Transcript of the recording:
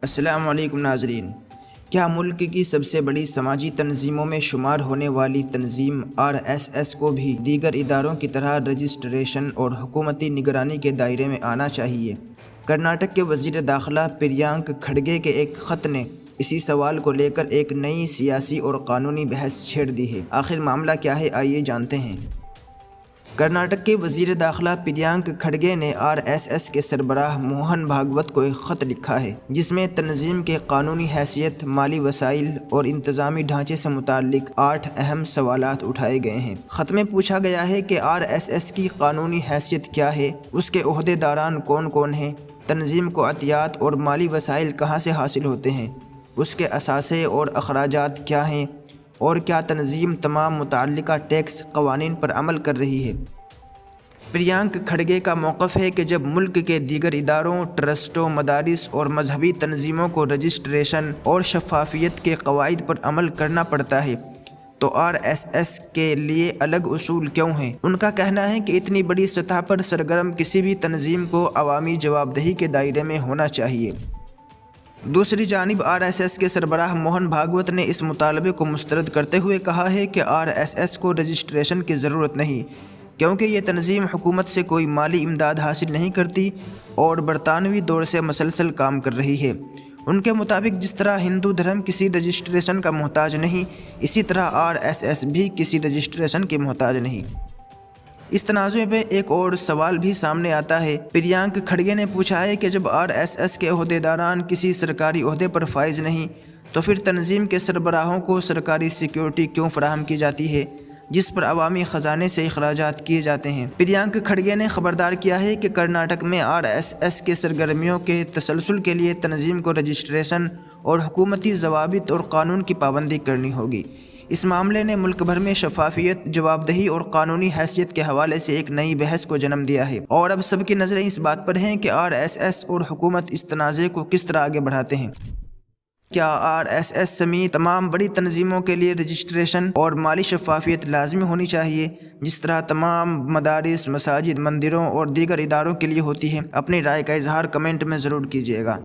السلام علیکم ناظرین، کیا ملک کی سب سے بڑی سماجی تنظیموں میں شمار ہونے والی تنظیم RSS کو بھی دیگر اداروں کی طرح رجسٹریشن اور حکومتی نگرانی کے دائرے میں آنا چاہیے؟ کرناٹک کے وزیر داخلہ پریانک کھڑگے کے ایک خط نے اسی سوال کو لے کر ایک نئی سیاسی اور قانونی بحث چھیڑ دی ہے۔ آخر معاملہ کیا ہے، آئیے جانتے ہیں۔ کرناٹک کے وزیر داخلہ پریانک کھڑگے نے RSS کے سربراہ موہن بھاگوت کو ایک خط لکھا ہے جس میں تنظیم کے قانونی حیثیت، مالی وسائل اور انتظامی ڈھانچے سے متعلق 8 اہم سوالات اٹھائے گئے ہیں۔ خط میں پوچھا گیا ہے کہ RSS کی قانونی حیثیت کیا ہے، اس کے عہدے داران کون کون ہیں، تنظیم کو عطیات اور مالی وسائل کہاں سے حاصل ہوتے ہیں، اس کے اثاثے اور اخراجات کیا ہیں، اور کیا تنظیم تمام متعلقہ ٹیکس قوانین پر عمل کر رہی ہے۔ پریانک کھڑگے کا موقف ہے کہ جب ملک کے دیگر اداروں، ٹرسٹوں، مدارس اور مذہبی تنظیموں کو رجسٹریشن اور شفافیت کے قواعد پر عمل کرنا پڑتا ہے تو RSS کے لیے الگ اصول کیوں ہیں؟ ان کا کہنا ہے کہ اتنی بڑی سطح پر سرگرم کسی بھی تنظیم کو عوامی جواب دہی کے دائرے میں ہونا چاہیے۔ دوسری جانب RSS کے سربراہ موہن بھاگوت نے اس مطالبے کو مسترد کرتے ہوئے کہا ہے کہ RSS کو رجسٹریشن کی ضرورت نہیں، کیونکہ یہ تنظیم حکومت سے کوئی مالی امداد حاصل نہیں کرتی اور برطانوی دور سے مسلسل کام کر رہی ہے۔ ان کے مطابق جس طرح ہندو دھرم کسی رجسٹریشن کا محتاج نہیں، اسی طرح RSS بھی کسی رجسٹریشن کے محتاج نہیں۔ اس تنازع پہ ایک اور سوال بھی سامنے آتا ہے۔ پریانک کھڑگے نے پوچھا ہے کہ جب RSS کے عہدیداران کسی سرکاری عہدے پر فائز نہیں تو پھر تنظیم کے سربراہوں کو سرکاری سیکیورٹی کیوں فراہم کی جاتی ہے جس پر عوامی خزانے سے اخراجات کیے جاتے ہیں؟ پریانک کھڑگے نے خبردار کیا ہے کہ کرناٹک میں RSS کے سرگرمیوں کے تسلسل کے لیے تنظیم کو رجسٹریشن اور حکومتی ضوابط اور قانون کی پابندی کرنی ہوگی۔ اس معاملے نے ملک بھر میں شفافیت، جواب دہی اور قانونی حیثیت کے حوالے سے ایک نئی بحث کو جنم دیا ہے، اور اب سب کی نظریں اس بات پر ہیں کہ RSS اور حکومت اس تنازع کو کس طرح آگے بڑھاتے ہیں۔ کیا RSS سمیت تمام بڑی تنظیموں کے لیے رجسٹریشن اور مالی شفافیت لازمی ہونی چاہیے جس طرح تمام مدارس، مساجد، مندروں اور دیگر اداروں کے لیے ہوتی ہے؟ اپنی رائے کا اظہار کمنٹ میں ضرور کیجیے گا۔